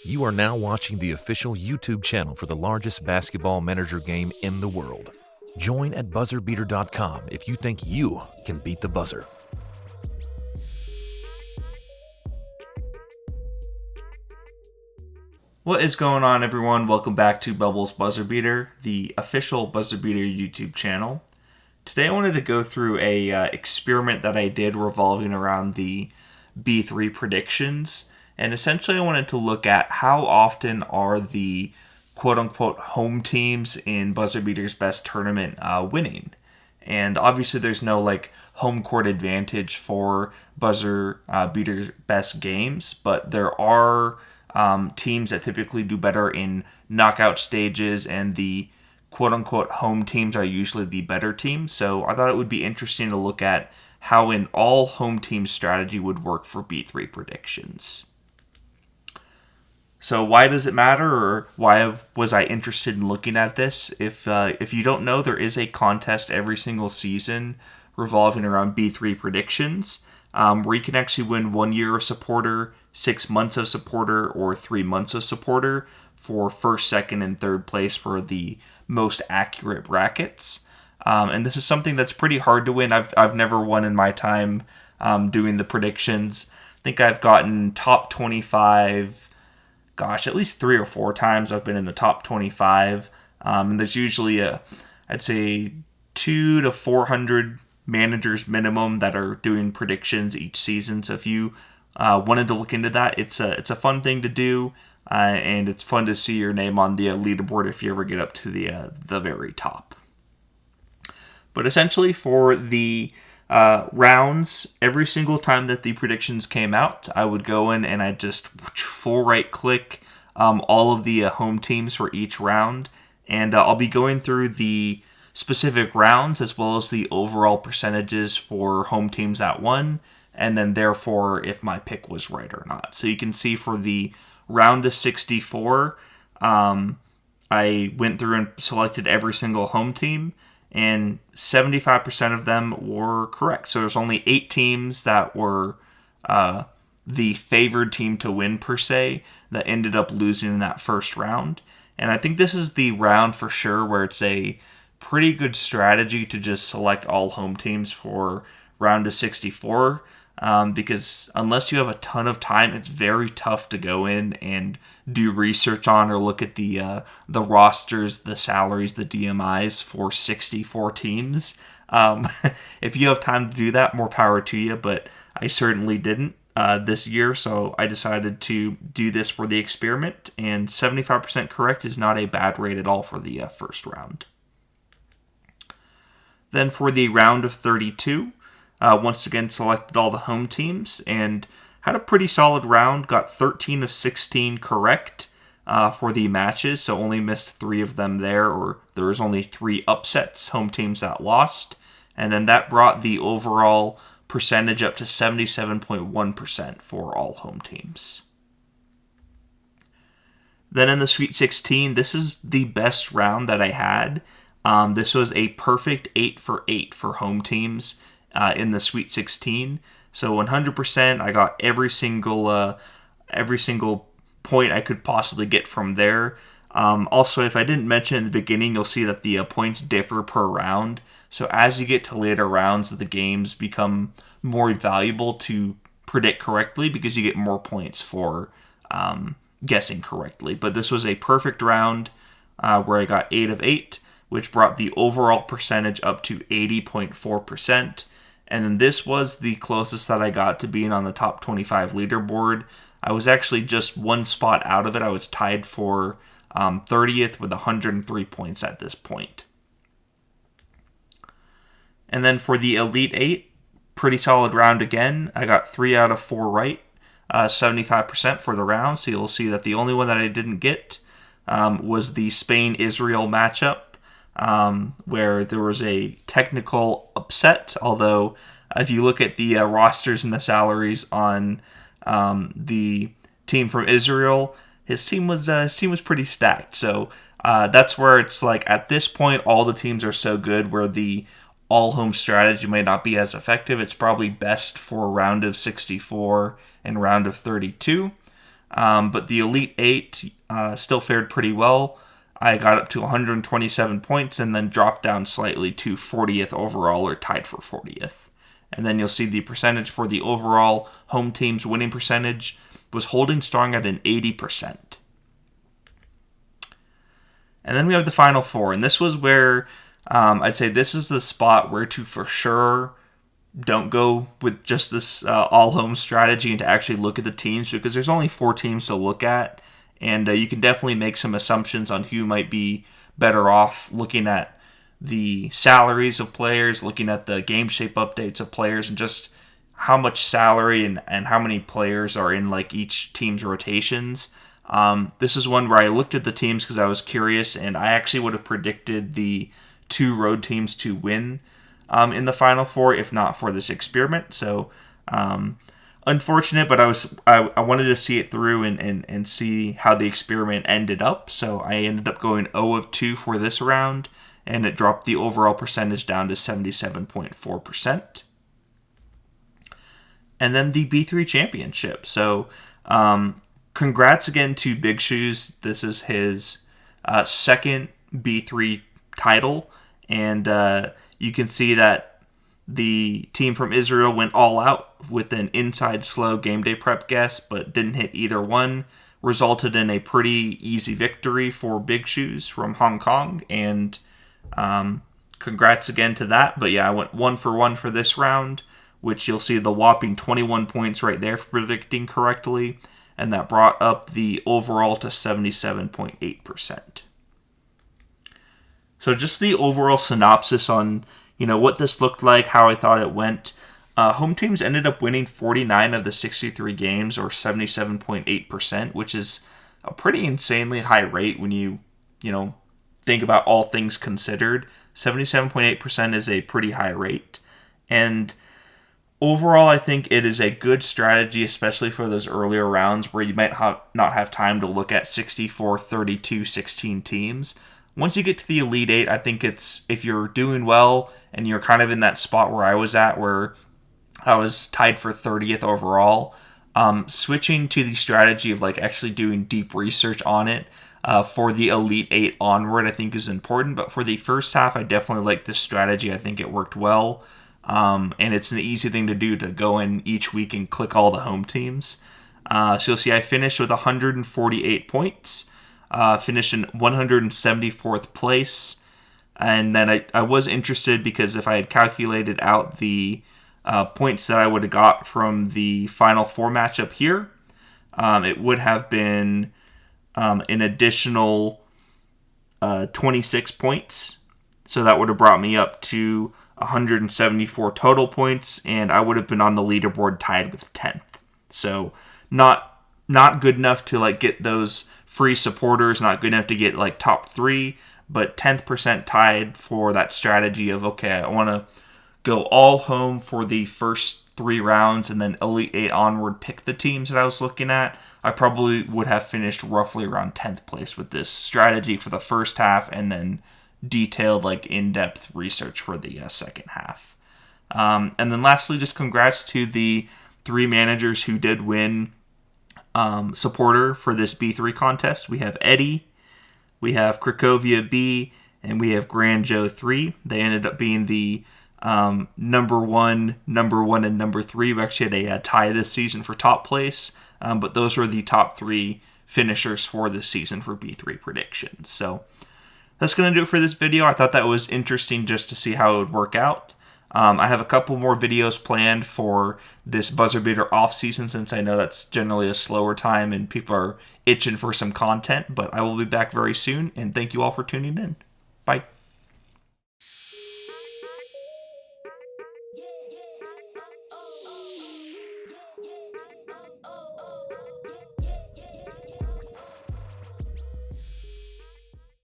You are now watching the official YouTube channel for the largest basketball manager game in the world. Join at BuzzerBeater.com if you think you can beat the buzzer. What is going on, everyone? Welcome back to Bubbles BuzzerBeater, the official BuzzerBeater YouTube channel. Today I wanted to go through a experiment that I did revolving around the B3 predictions, and essentially I wanted to look at how often are the quote-unquote home teams in BuzzerBeater's best tournament winning. And obviously there's no home court advantage for BuzzerBeater's best games, but there are teams that typically do better in knockout stages, and the quote-unquote home teams are usually the better teams. So I thought it would be interesting to look at how an all-home team strategy would work for B3 predictions. So why does it matter, or why was I interested in looking at this? If you don't know, there is a contest every single season revolving around B3 predictions, where you can actually win 1 year of supporter, 6 months of supporter, or 3 months of supporter for first, second, and third place for the most accurate brackets. And this is something that's pretty hard to win. I've never won in my time doing the predictions. I think I've gotten top 25, at least 3 or 4 times I've been in the top 25. And there's usually I'd say 200 to 400 managers minimum that are doing predictions each season. So if you wanted to look into that, it's a fun thing to do, and it's fun to see your name on the leaderboard if you ever get up to the very top. But essentially, for the rounds, every single time that the predictions came out, I would go in and I'd just full right click all of the home teams for each round, and I'll be going through the specific rounds as well as the overall percentages for home teams that won, and then therefore if my pick was right or not. So you can see for the round of 64, I went through and selected every single home team, and 75% of them were correct. So there's only 8 teams that were the favored team to win per se that ended up losing in that first round. And I think this is the round for sure where it's a pretty good strategy to just select all home teams for round of 64, because unless you have a ton of time, it's very tough to go in and do research on or look at the rosters, the salaries, the DMIs for 64 teams. If you have time to do that, more power to you, but I certainly didn't this year, so I decided to do this for the experiment, and 75% correct is not a bad rate at all for the first round. Then for the round of 32, once again selected all the home teams and had a pretty solid round. Got 13 of 16 correct for the matches, so only missed 3 of them there, or there was only 3 upsets, home teams that lost. And then that brought the overall percentage up to 77.1% for all home teams. Then in the Sweet 16, this is the best round that I had. This was a perfect 8 for 8 for home teams in the Sweet 16. So 100%, I got every single point I could possibly get from there. Also, if I didn't mention in the beginning, you'll see that the points differ per round. So as you get to later rounds, the games become more valuable to predict correctly because you get more points for guessing correctly. But this was a perfect round where I got 8 of 8, which brought the overall percentage up to 80.4%. And then this was the closest that I got to being on the top 25 leaderboard. I was actually just 1 spot out of it. I was tied for 30th with 103 points at this point. And then for the Elite 8, pretty solid round again. I got 3 out of 4 right, 75% for the round. So you'll see that the only one that I didn't get was the Spain-Israel matchup, where there was a technical upset, although if you look at the rosters and the salaries on the team from Israel, his team was pretty stacked. So that's where it's like at this point all the teams are so good where the all home strategy may not be as effective. It's probably best for round of 64 and round of 32. But the Elite 8 still fared pretty well. I got up to 127 points and then dropped down slightly to 40th overall, or tied for 40th. And then you'll see the percentage for the overall home team's winning percentage was holding strong at an 80%. And then we have the Final Four, and this was where I'd say this is the spot where to for sure don't go with just this all-home strategy and to actually look at the teams, because there's only 4 teams to look at, and you can definitely make some assumptions on who might be better off looking at the salaries of players, looking at the game shape updates of players, and just how much salary and how many players are in like each team's rotations. This is one where I looked at the teams because I was curious, and I actually would have predicted the 2 road teams to win in the Final Four if not for this experiment. So unfortunate, but I wanted to see it through and see how the experiment ended up. So I ended up going 0 of 2 for this round, and it dropped the overall percentage down to 77.4%. And then the B3 Championship. So congrats again to Big Shoes. This is his second B3 title, and you can see that the team from Israel went all out with an inside slow game day prep guess, but didn't hit either one. Resulted in a pretty easy victory for Big Shoes from Hong Kong, and congrats again to that. But yeah, I went 1 for 1 for this round, which you'll see the whopping 21 points right there for predicting correctly, and that brought up the overall to 77.8%. So just the overall synopsis on, what this looked like, how I thought it went. Home teams ended up winning 49 of the 63 games, or 77.8%, which is a pretty insanely high rate when you think about all things considered. 77.8% is a pretty high rate. And overall, I think it is a good strategy, especially for those earlier rounds where you might not have time to look at 64, 32, 16 teams. Once you get to the Elite 8, I think if you're doing well and you're kind of in that spot where I was at, where I was tied for 30th overall, switching to the strategy of like actually doing deep research on it for the Elite 8 onward, I think is important. But for the first half, I definitely like this strategy. I think it worked well. And it's an easy thing to do, to go in each week and click all the home teams. So you'll see I finished with 148 points, finished in 174th place. And then I was interested because if I had calculated out the points that I would have got from the Final Four matchup here, it would have been an additional 26 points. So that would have brought me up to 174 total points, and I would have been on the leaderboard tied with 10th. So not good enough to like get those free supporters, not good enough to get like top 3, but 10th percent tied for that strategy of, okay, I want to go all home for the first 3 rounds and then Elite 8 onward pick the teams that I was looking at. I probably would have finished roughly around 10th place with this strategy for the first half, and then detailed like in-depth research for the second half. And then lastly, just congrats to the 3 managers who did win supporter for this B3 contest. We have Eddie, we have Cracovia B, and we have Grand Joe 3. They ended up being the number one, and number 3. We actually had a tie this season for top place, but those were the top 3 finishers for this season for B3 predictions. So that's going to do it for this video. I thought that was interesting just to see how it would work out. I have a couple more videos planned for this BuzzerBeater off season, since I know that's generally a slower time and people are itching for some content, but I will be back very soon, and thank you all for tuning in. Bye.